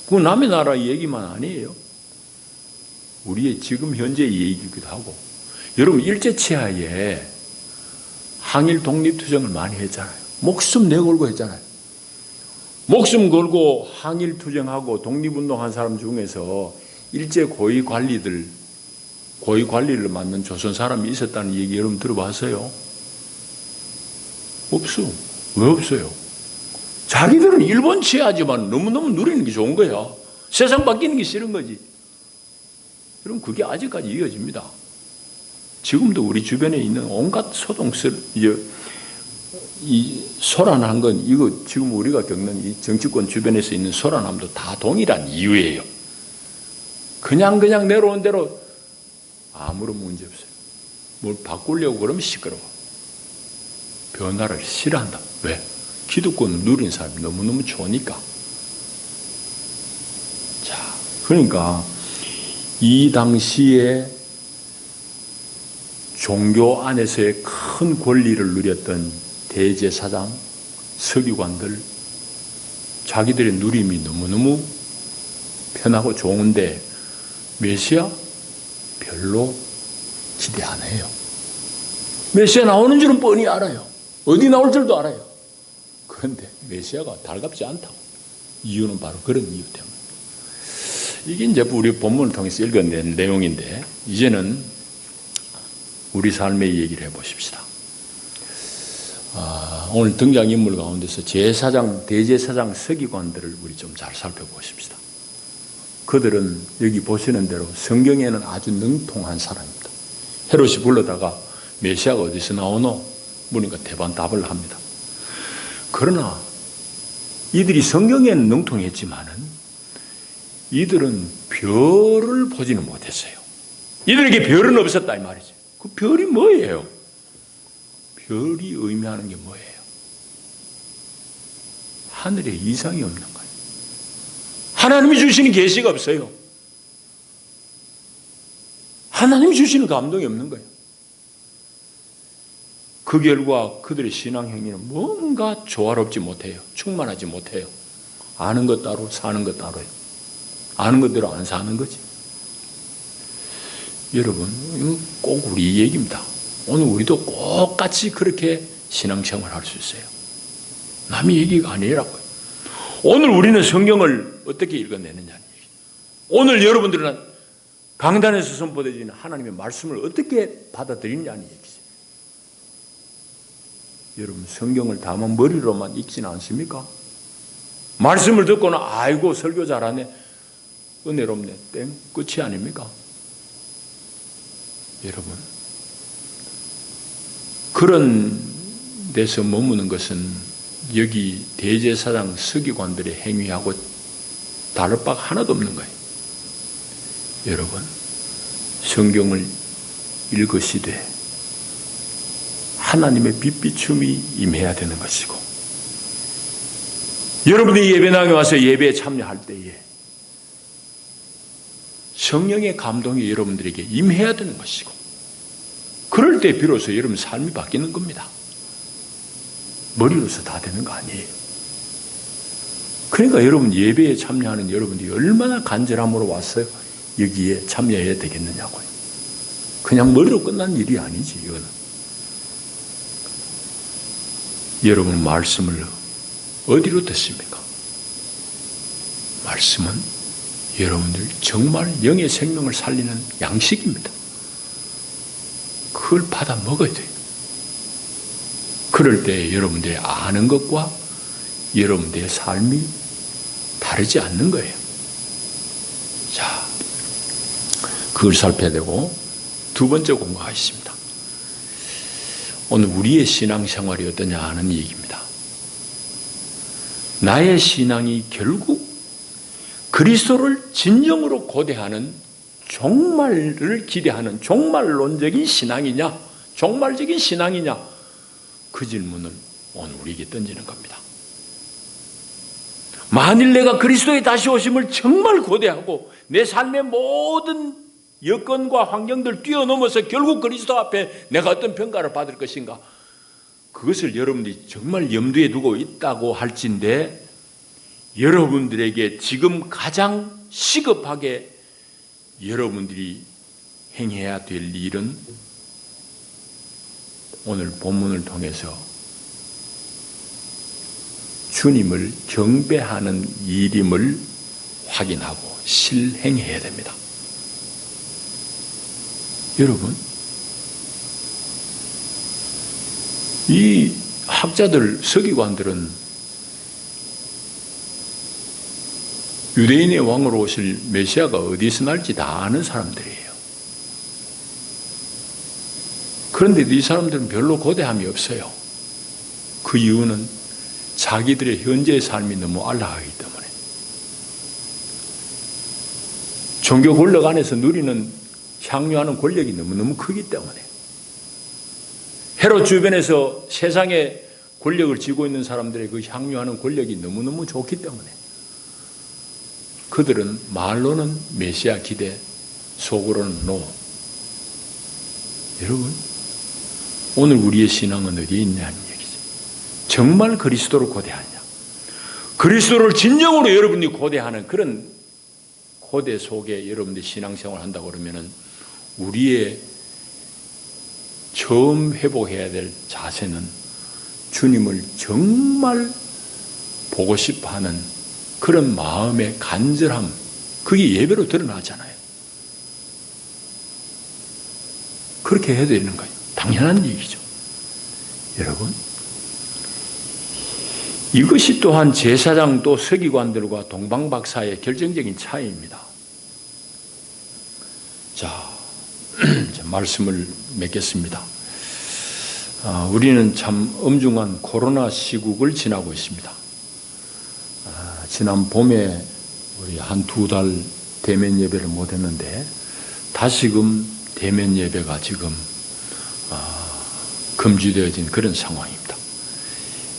S1: 그건 남의 나라 얘기만 아니에요. 우리의 지금 현재의 얘기이기도 하고 여러분 일제치하에 항일 독립투쟁을 많이 했잖아요. 목숨 내걸고 했잖아요. 목숨 걸고 항일투쟁하고 독립운동한 사람 중에서 일제 고위 관리를 맡는 조선 사람이 있었다는 얘기 여러분 들어봤어요? 없어. 왜 없어요? 자기들은 일본 치하지만 너무너무 누리는 게 좋은 거야. 세상 바뀌는 게 싫은 거지. 여러분 그게 아직까지 이어집니다. 지금도 우리 주변에 있는 온갖 이 소란한 건 이거 지금 우리가 겪는 이 정치권 주변에서 있는 소란함도 다 동일한 이유예요. 그냥 내려온 대로 아무런 문제 없어요. 뭘 바꾸려고 그러면 시끄러워. 변화를 싫어한다. 왜? 기득권을 누린 사람이 너무너무 좋으니까. 자, 그러니까 이 당시에 종교 안에서의 큰 권리를 누렸던 대제사장, 서기관들, 자기들의 누림이 너무너무 편하고 좋은데 메시아 별로 기대 안 해요. 메시아 나오는 줄은 뻔히 알아요. 어디 나올 줄도 알아요. 그런데 메시아가 달갑지 않다고. 이유는 바로 그런 이유 때문에. 이게 이제 우리 본문을 통해서 읽어낸 내용인데 이제는 우리 삶의 얘기를 해보십시다. 오늘 등장인물 가운데서 제사장, 대제사장, 서기관들을 우리 좀 잘 살펴보십시다. 그들은 여기 보시는 대로 성경에는 아주 능통한 사람입니다. 헤롯이 불러다가 메시아가 어디서 나오노? 물으니까 대반 답을 합니다. 그러나 이들이 성경에는 능통했지만은 이들은 별을 보지는 못했어요. 이들에게 별은 없었다 이 말이죠. 그 별이 뭐예요? 별이 의미하는 게 뭐예요? 하늘에 이상이 없는 거예요. 하나님이 주시는 계시가 없어요. 하나님이 주시는 감동이 없는 거예요. 그 결과 그들의 신앙 행위는 뭔가 조화롭지 못해요. 충만하지 못해요. 아는 것 따로 사는 것 따로요. 아는 것대로 안 사는 거지. 여러분, 이건 꼭 우리 얘기입니다. 오늘 우리도 꼭 같이 그렇게 신앙생활을 할 수 있어요. 남의 얘기가 아니라고요. 오늘 우리는 성경을 어떻게 읽어내느냐는 얘기. 오늘 여러분들은 강단에서 선포되어지는 하나님의 말씀을 어떻게 받아들이느냐는 얘기죠. 여러분, 성경을 다만 머리로만 읽지는 않습니까? 말씀을 듣고는 아이고 설교 잘하네, 은혜롭네, 땡, 끝이 아닙니까? 여러분, 그런 데서 머무는 것은 여기 대제사장 서기관들의 행위하고 다를 바가 하나도 없는 거예요. 여러분, 성경을 읽으시되 하나님의 빛비춤이 임해야 되는 것이고, 여러분이 예배당에 와서 예배에 참여할 때에 성령의 감동이 여러분들에게 임해야 되는 것이고, 그럴 때 비로소 여러분 삶이 바뀌는 겁니다. 머리로서 다 되는 거 아니에요. 그러니까 여러분 예배에 참여하는 여러분들이 얼마나 간절함으로 왔어요? 여기에 참여해야 되겠느냐고요. 그냥 머리로 끝난 일이 아니지, 이거는. 여러분 말씀을 어디로 듣습니까? 말씀은 여러분들 정말 영의 생명을 살리는 양식입니다. 그걸 받아 먹어야 돼요. 그럴 때 여러분들의 아는 것과 여러분들의 삶이 다르지 않는 거예요. 자, 그걸 살펴야 되고, 두 번째 공부하겠습니다. 오늘 우리의 신앙생활이 어떠냐 하는 얘기입니다. 나의 신앙이 결국 그리스도를 진정으로 고대하는 종말을 기대하는 종말론적인 신앙이냐, 종말적인 신앙이냐, 그 질문을 오늘 우리에게 던지는 겁니다. 만일 내가 그리스도의 다시 오심을 정말 고대하고 내 삶의 모든 여건과 환경들 뛰어넘어서 결국 그리스도 앞에 내가 어떤 평가를 받을 것인가, 그것을 여러분들이 정말 염두에 두고 있다고 할진데, 여러분들에게 지금 가장 시급하게 여러분들이 행해야 될 일은 오늘 본문을 통해서 주님을 경배하는 일임을 확인하고 실행해야 됩니다. 여러분, 이 학자들, 서기관들은 유대인의 왕으로 오실 메시아가 어디서 날지 다 아는 사람들이에요. 그런데 이 사람들은 별로 고대함이 없어요. 그 이유는 자기들의 현재의 삶이 너무 안락하기 때문에. 종교 권력 안에서 누리는 향유하는 권력이 너무너무 크기 때문에. 헤롯 주변에서 세상의 권력을 쥐고 있는 사람들의 그 향유하는 권력이 너무너무 좋기 때문에 그들은 말로는 메시아 기대, 속으로는 노. 여러분, 오늘 우리의 신앙은 어디에 있냐는 얘기죠. 정말 그리스도를 고대하냐, 그리스도를 진정으로 여러분이 고대하는 그런 고대 속에 여러분들이 신앙생활을 한다고 그러면은 우리의 처음 회복해야 될 자세는 주님을 정말 보고 싶어 하는 그런 마음의 간절함, 그게 예배로 드러나잖아요. 그렇게 해야 되는 거예요. 당연한 얘기죠. 여러분, 이것이 또한 제사장 또 서기관들과 동방박사의 결정적인 차이입니다. 자, 말씀을 맺겠습니다. 우리는 참 엄중한 코로나 시국을 지나고 있습니다. 지난 봄에 우리 한 두 달 대면 예배를 못했는데 다시금 대면 예배가 지금 금지되어진 그런 상황입니다.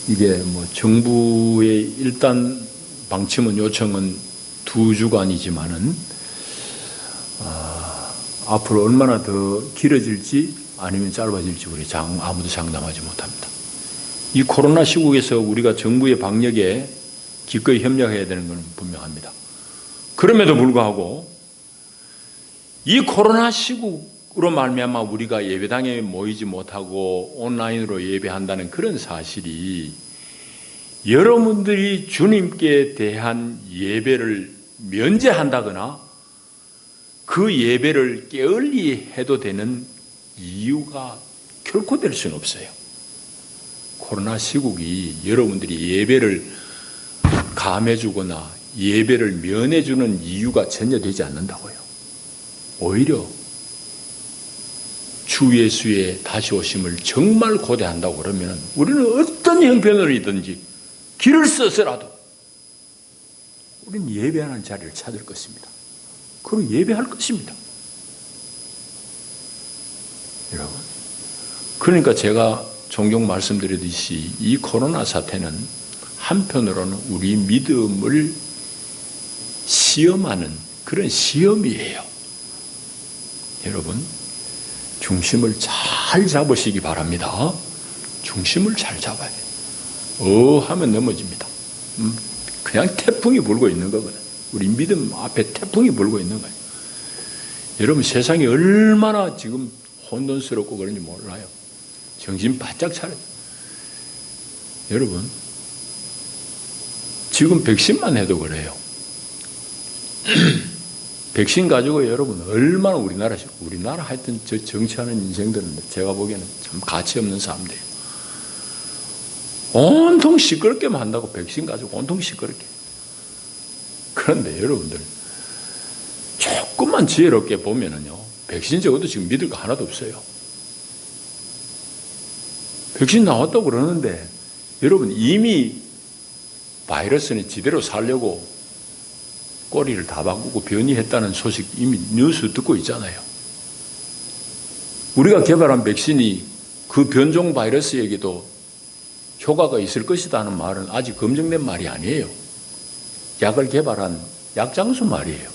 S1: 이게 뭐 정부의 일단 방침은 요청은 2주간이지만은 앞으로 얼마나 더 길어질지 아니면 짧아질지 우리 아무도 장담하지 못합니다. 이 코로나 시국에서 우리가 정부의 방역에 기꺼이 협력해야 되는 것은 분명합니다. 그럼에도 불구하고 이 코로나 시국으로 말미암아 우리가 예배당에 모이지 못하고 온라인으로 예배한다는 그런 사실이 여러분들이 주님께 대한 예배를 면제한다거나 그 예배를 게을리 해도 되는 이유가 결코 될 수는 없어요. 코로나 시국이 여러분들이 예배를 감해주거나 예배를 면해주는 이유가 전혀 되지 않는다고요. 오히려 주 예수의 다시 오심을 정말 고대한다고 그러면 우리는 어떤 형편으로든지 길을 써서라도 우리는 예배하는 자리를 찾을 것입니다. 그리고 예배할 것입니다. 여러분, 그러니까 제가 종종 말씀드렸듯이 이 코로나 사태는 한편으로는 우리 믿음을 시험하는 그런 시험이에요. 여러분, 중심을 잘 잡으시기 바랍니다. 중심을 잘 잡아야 돼요. 하면 넘어집니다. 그냥 태풍이 불고 있는 거거든. 우리 믿음 앞에 태풍이 불고 있는 거예요. 여러분, 세상이 얼마나 지금 혼돈스럽고 그런지 몰라요. 정신 바짝 차려요. 여러분, 지금 백신만 해도 그래요. 백신 가지고 여러분 얼마나 우리나라 하여튼 저 정치하는 인생들은 제가 보기에는 참 가치 없는 사람들이에요. 온통 시끄럽게만 한다고 백신 가지고 온통 시끄럽게. 그런데 여러분들 조금만 지혜롭게 보면은요, 백신 적어도 지금 믿을 거 하나도 없어요. 백신 나왔다고 그러는데 여러분 이미 바이러스는 지대로 살려고 꼬리를 다 바꾸고 변이했다는 소식 이미 뉴스 듣고 있잖아요. 우리가 개발한 백신이 그 변종 바이러스에게도 효과가 있을 것이다 하는 말은 아직 검증된 말이 아니에요. 약을 개발한 약장수 말이에요.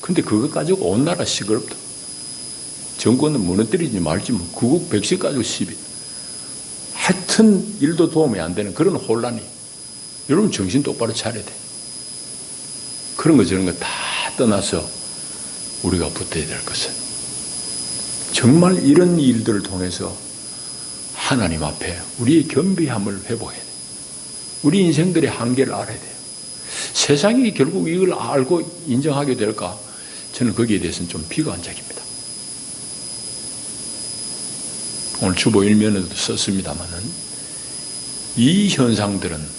S1: 근데 그것 가지고 온 나라 시끄럽다. 정권은 무너뜨리지 말지 뭐 그거 백신 가지고 시비. 하여튼 일도 도움이 안 되는 그런 혼란이. 여러분 정신 똑바로 차려야 돼. 그런 거 저런 거 다 떠나서 우리가 붙어야 될 것은 정말 이런 일들을 통해서 하나님 앞에 우리의 겸비함을 회복해야 돼. 우리 인생들의 한계를 알아야 돼요. 세상이 결국 이걸 알고 인정하게 될까? 저는 거기에 대해서는 좀 비관적입니다. 오늘 주보 일면에도 썼습니다마는 이 현상들은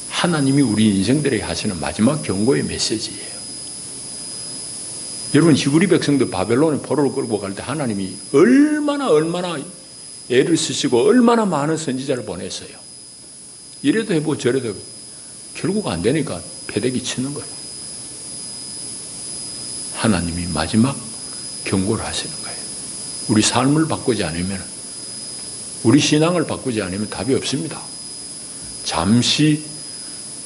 S1: 하나님이 우리 인생들에게 하시는 마지막 경고의 메시지예요. 여러분 히브리 백성들 바벨론의 포로를 끌고 갈 때 하나님이 얼마나 애를 쓰시고 얼마나 많은 선지자를 보냈어요. 이래도 해보고 저래도 해보고 결국 안 되니까 패대기 치는 거예요. 하나님이 마지막 경고를 하시는 거예요. 우리 삶을 바꾸지 않으면, 우리 신앙을 바꾸지 않으면 답이 없습니다. 잠시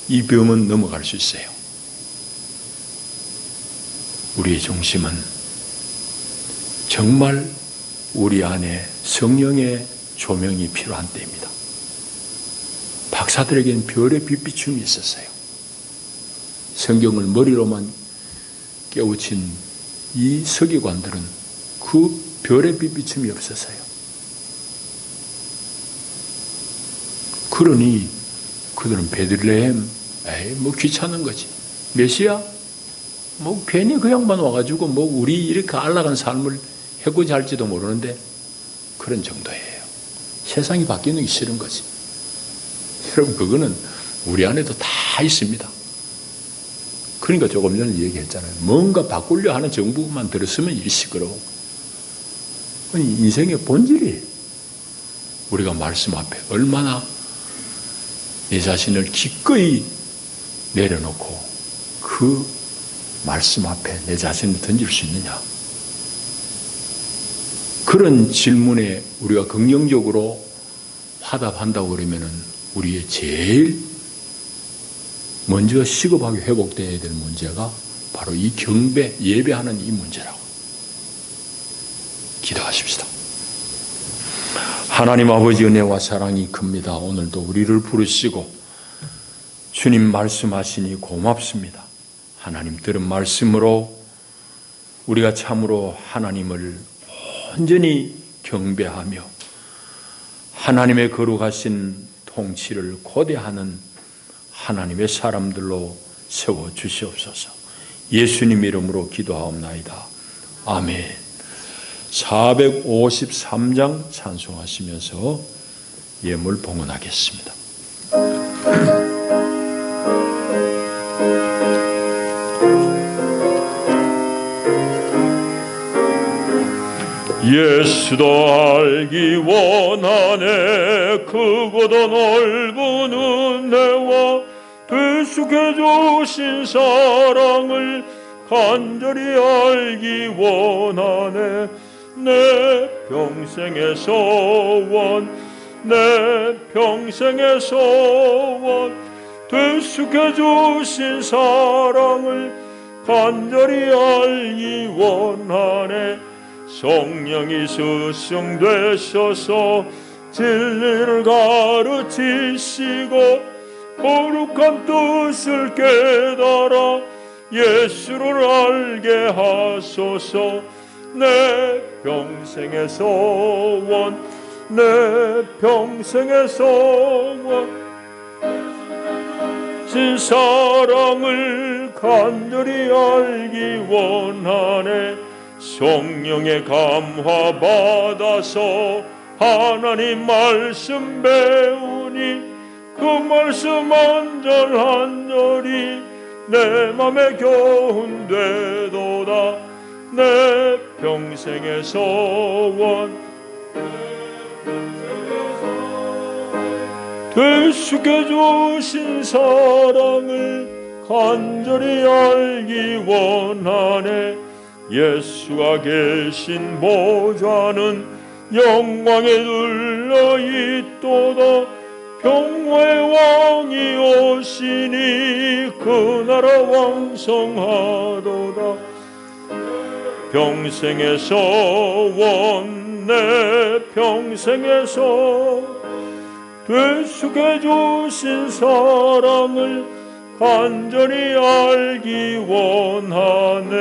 S1: 이 병은 넘어갈 수 있어요. 우리의 중심은 정말 우리 안에 성령의 조명이 필요한 때입니다. 박사들에게는 별의 빛비춤이 있었어요. 성경을 머리로만 깨우친 이 서기관들은 그 별의 빛비춤이 없었어요. 그러니 그들은 베들레헴, 뭐 귀찮은 거지. 메시아? 뭐 괜히 그 양반 와가지고 뭐 우리 이렇게 안락한 삶을 해고자 할지도 모르는데 그런 정도예요. 세상이 바뀌는 게 싫은 거지. 여러분 그거는 우리 안에도 다 있습니다. 그러니까 조금 전에 얘기했잖아요. 뭔가 바꾸려 하는 정부만 들었으면 일이 시끄러워. 인생의 본질이 우리가 말씀 앞에 얼마나 내 자신을 기꺼이 내려놓고 그 말씀 앞에 내 자신을 던질 수 있느냐. 그런 질문에 우리가 긍정적으로 화답한다고 그러면은 우리의 제일 먼저 시급하게 회복되어야 될 문제가 바로 이 경배, 예배하는 이 문제라고. 기도하십시다. 하나님 아버지 은혜와 사랑이 큽니다. 오늘도 우리를 부르시고 주님 말씀하시니 고맙습니다. 하나님 들은 말씀으로 우리가 참으로 하나님을 온전히 경배하며 하나님의 거룩하신 통치를 고대하는 하나님의 사람들로 세워주시옵소서. 예수님 이름으로 기도하옵나이다. 아멘. 453장 찬송하시면서 예물 봉헌하겠습니다. 예수도 알기 원하네. 크고도 넓은 은혜와 되숙해 주신 사랑을 간절히 알기 원하네. 내 평생의 소원, 내 평생의 소원, 되숙해 주신 사랑을 간절히 알기 원하네. 성령이 스승되셔서 진리를 가르치시고 거룩한 뜻을 깨달아 예수를 알게 하소서. 내 평생의 소원, 내 평생의 소원, 진 사랑을 간절히 알기 원하네. 성령의 감화 받아서 하나님 말씀 배우니 그 말씀 한절한절이 내 맘에 교훈되도다. 내 평생의 소원, 되숙해 주신 사랑을 간절히 알기 원하네. 예수가 계신 보좌는 영광에 둘러있도다. 평화의 왕이 오시니 그 나라 왕성하도다. 평생의 소원, 내 평생의 소원, 되숙해 주신 사랑을 간절히 알기 원하네.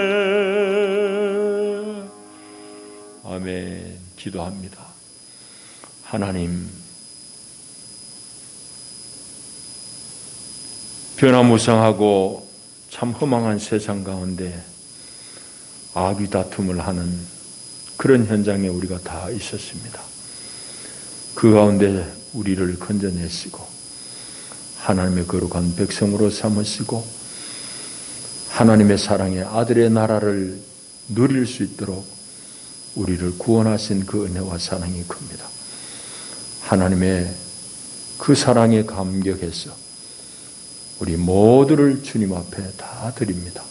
S1: 아멘. 기도합니다. 하나님, 변화무쌍하고 참 허망한 세상 가운데 악의 다툼을 하는 그런 현장에 우리가 다 있었습니다. 그 가운데 우리를 건져내시고 하나님의 거룩한 백성으로 삼으시고 하나님의 사랑의 아들의 나라를 누릴 수 있도록 우리를 구원하신 그 은혜와 사랑이 큽니다. 하나님의 그 사랑에 감격해서 우리 모두를 주님 앞에 다 드립니다.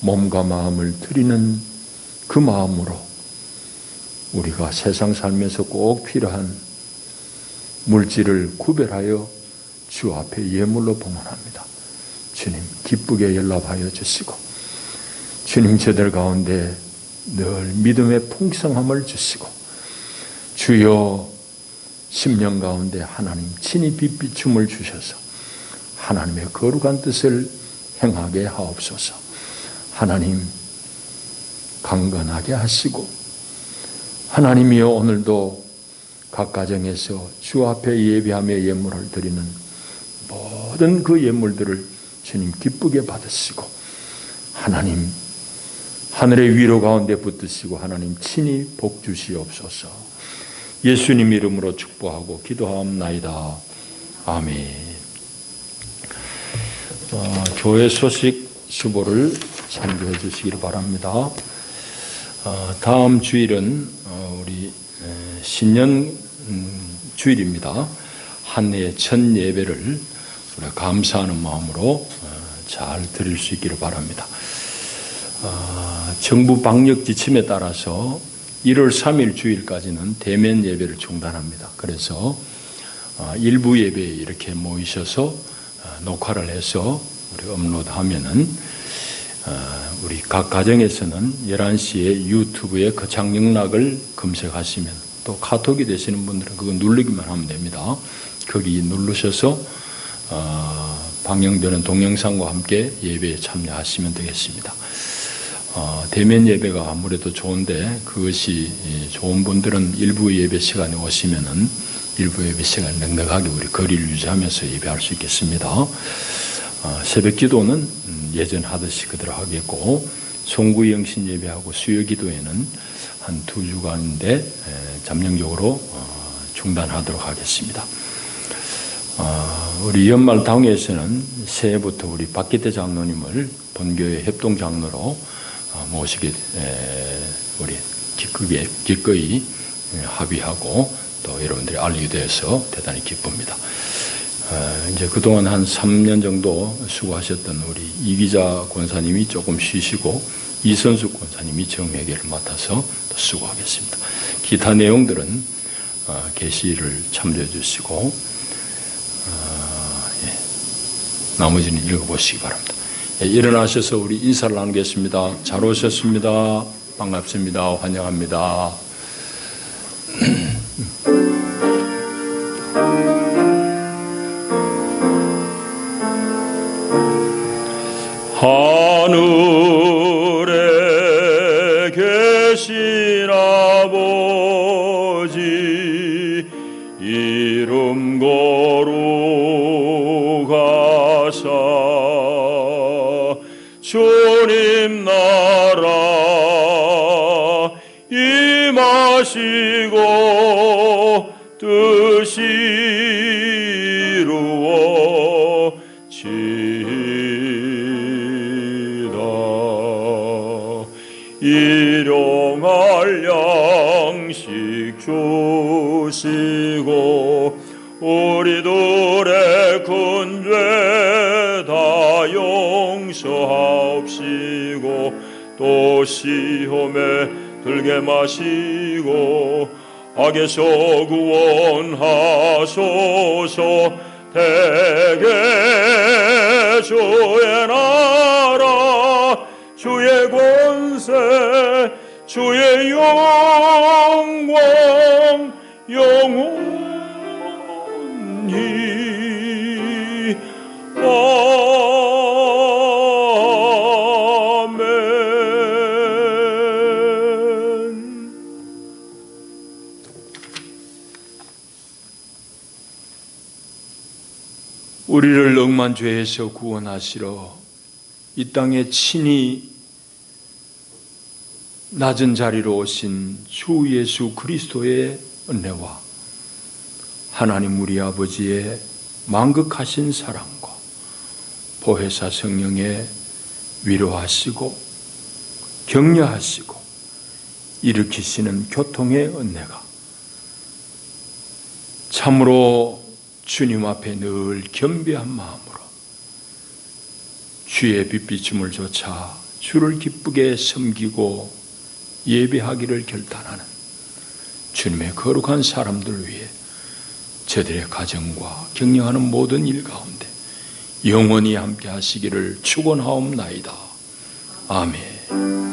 S1: 몸과 마음을 드리는 그 마음으로 우리가 세상 살면서 꼭 필요한 물질을 구별하여 주 앞에 예물로 봉헌합니다. 주님 기쁘게 연락하여 주시고 주님 저들 가운데 늘 믿음의 풍성함을 주시고 주여 심령 가운데 하나님 친히 빛비춤을 주셔서 하나님의 거룩한 뜻을 행하게 하옵소서. 하나님 강건하게 하시고 하나님이여 오늘도 각 가정에서 주 앞에 예배하며 예물을 드리는 모든 그 예물들을 주님 기쁘게 받으시고 하나님 하늘의 위로 가운데 붙드시고 하나님 친히 복 주시옵소서. 예수님 이름으로 축복하고 기도하옵나이다. 아멘. 교회 소식 수보를 참조해 주시기를 바랍니다. 다음 주일은 우리 신년 주일입니다. 한 해의 첫 예배를 우리가 감사하는 마음으로 잘 드릴 수 있기를 바랍니다. 정부 방역 지침에 따라서 1월 3일 주일까지는 대면 예배를 중단합니다. 그래서 일부 예배에 이렇게 모이셔서 녹화를 해서 우리 업로드하면은 우리 각 가정에서는 11시에 유튜브에 거창영락을 검색하시면, 또 카톡이 되시는 분들은 그거 누르기만 하면 됩니다. 거기 누르셔서 방영되는 동영상과 함께 예배에 참여하시면 되겠습니다. 대면 예배가 아무래도 좋은데, 그것이 좋은 분들은 일부 예배 시간에 오시면은 일부 예배 시간에 넉넉하게 우리 거리를 유지하면서 예배할 수 있겠습니다. 새벽 기도는 예전 하듯이 그대로 하겠고, 송구 영신 예배하고 수요 기도회는 한 2주간인데 잠정적으로 중단하도록 하겠습니다. 우리 연말 당회에서는 새해부터 우리 박기태 장로님을 본교회 협동장로로 모시게 우리 기꺼이 합의하고 또 여러분들이 알리게 되어서 대단히 기쁩니다. 이제 그동안 한 3년 정도 수고하셨던 우리 이기자 권사님이 조금 쉬시고 이선숙 권사님이 정회계를 맡아서 또 수고하겠습니다. 기타 내용들은 계시를 참조해 주시고 나머지는 읽어보시기 바랍니다. 일어나셔서 우리 인사를 나누겠습니다. 잘 오셨습니다. 반갑습니다. 환영합니다. 하늘에 계신 아버지, 이름 거룩하사 주님 나라 임하시고 뜻이 일용할 양식 주시고 우리들의 큰 죄 다 용서하옵시고 또 시험에 들게 마시고 악에서 구원하소서. 대개 주의 나라 주의 권세 주의 영광 영원히 아멘. 우리를 억만 죄에서 구원하시러 이 땅에 친히 낮은 자리로 오신 주 예수 그리스도의 은혜와 하나님 우리 아버지의 만극하신 사랑과 보혜사 성령의 위로하시고 격려하시고 일으키시는 교통의 은혜가 참으로 주님 앞에 늘 겸비한 마음으로 주의 빛비춤을 조차 주를 기쁘게 섬기고 예배하기를 결단하는 주님의 거룩한 사람들 위해 저들의 가정과 격려하는 모든 일 가운데 영원히 함께 하시기를 축원하옵나이다. 아멘.